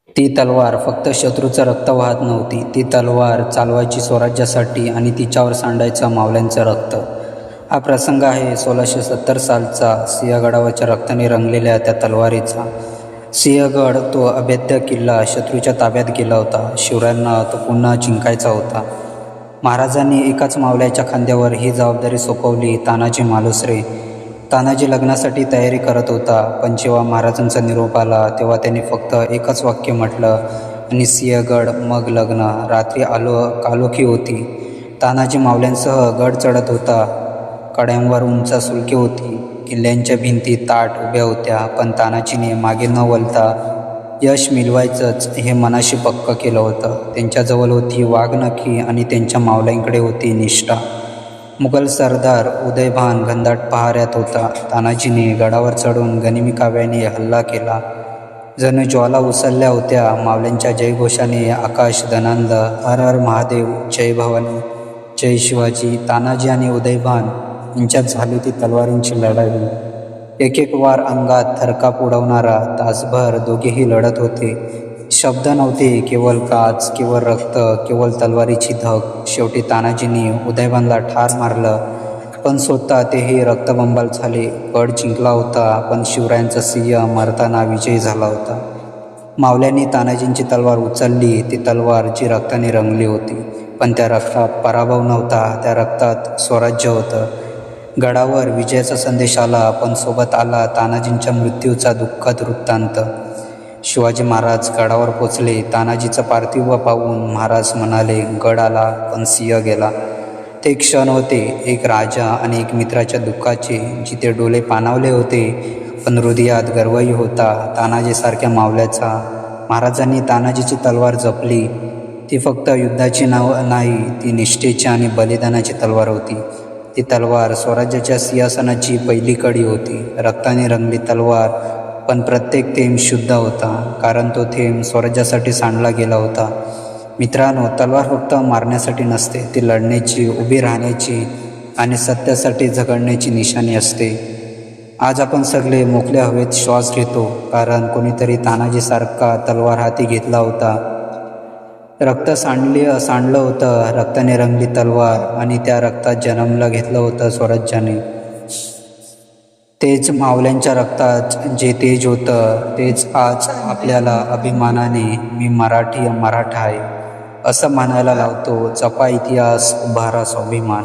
ती तलवार फक्त शत्रूचं रक्त वाहत नव्हती, ती तलवार चालवायची स्वराज्यासाठी आणि तिच्यावर सांडायचं मावल्यांचं रक्त. हा प्रसंग आहे 1670 सालचा सिंहगडावरच्या रक्ताने रंगलेल्या त्या तलवारीचा. सिंहगड तो अभेद्य किल्ला शत्रूच्या ताब्यात गेला होता. शिवरायांना तो पुन्हा जिंकायचा होता. महाराजांनी एकाच मावल्याच्या खांद्यावर ही जबाबदारी सोपवली, तानाजी मालुसरे. तानाजी लग्नासाठी तयारी करत होता, पण जेव्हा महाराजांचा निरोप आला तेव्हा त्यांनी फक्त एकच वाक्य म्हटलं आणि सिंहगड मग लग्न. रात्री कालोखी होती. तानाजी मावल्यांसह गड चढत होता. कड्यांवर उंच सुलके होती. किल्ल्यांच्या भिंती ताठ उभ्या होत्या, पण तानाजीने मागे न वळता यश मिळवायचंच हे मनाशी पक्क केलं होतं. त्यांच्याजवळ होती वाघनखी आणि त्यांच्या मावल्यांकडे होती निष्ठा. मुघल सरदार उदयभान घनदाट पहाऱ्यात होता. तानाजीने गडावर चढून गनिमी काव्याने हल्ला केला. जणू ज्वाला उसळल्या होत्या. मावल्यांच्या जयघोषाने आकाश दणाणलं. हर हर महादेव, जय भवानी, जय शिवाजी. तानाजी आणि उदयभान यांच्यात झाली ती तलवारींची लढाई. एक एक वार अंगात थरकाप उडवणारा. तासभर दोघेही लढत होते. शब्द नव्हते, केवळ काच, केवळ रक्त, केवळ तलवारीची धग. शेवटी तानाजीने उदयभानला ठार मारलं, पण स्वतः तेही रक्तबंबाळ झाले. गड जिंकला होता, पण शिवरायांचा सिंह मरताना विजयी झाला होता. मावल्यांनी तानाजींची तलवार उचलली, ती तलवार जी रक्ताने रंगली होती, पण त्या रक्तात पराभव नव्हता, त्या रक्तात स्वराज्य होतं. गडावर विजयाचा संदेश आला, पण सोबत आला तानाजींच्या मृत्यूचा दुःखद वृत्तांत. शिवाजी महाराज गडावर पोचले. तानाजीचं पार्थिव पाहून महाराज म्हणाले, गड आला पण सिंह गेला. ते क्षण होते, एक राजा आणि एक मित्राच्या दुःखाचे, जिथे डोळे पाणावले होते, पण हृदयात गर्वही होता तानाजीसारख्या मावल्याचा. महाराजांनी तानाजीची तलवार जपली. ती फक्त युद्धाची नाही, ती निष्ठेची आणि बलिदानाची तलवार होती. ती तलवार स्वराज्याच्या सिंहासनाची पहिली कडी होती. रक्ताने रंगली तलवार, पण प्रत्येक थेंब शुद्ध होता, कारण तो थेंब स्वराज्यासाठी सांडला गेला होता. मित्रांनो, तलवार फक्त मारण्यासाठी नसते, ती लढण्याची, उभी राहण्याची आणि सत्यासाठी झगडण्याची निशाणी असते. आज आपण सगळे मोकळ्या हवेत श्वास घेतो, कारण कोणीतरी तानाजीसारखा तलवार हाती घेतला होता. रक्त सांडलं होतं, रक्ताने रंगली तलवार, आणि त्या रक्तात जन्मलं घेतलं होतं स्वराज्याने. तेच मावल्यांच्या रक्तात जे तेज होतं, तेच आज आपल्याला अभिमानाने मी मराठा आहे असं म्हणायला लावतो. जपा इतिहास, उभारा स्वाभिमान.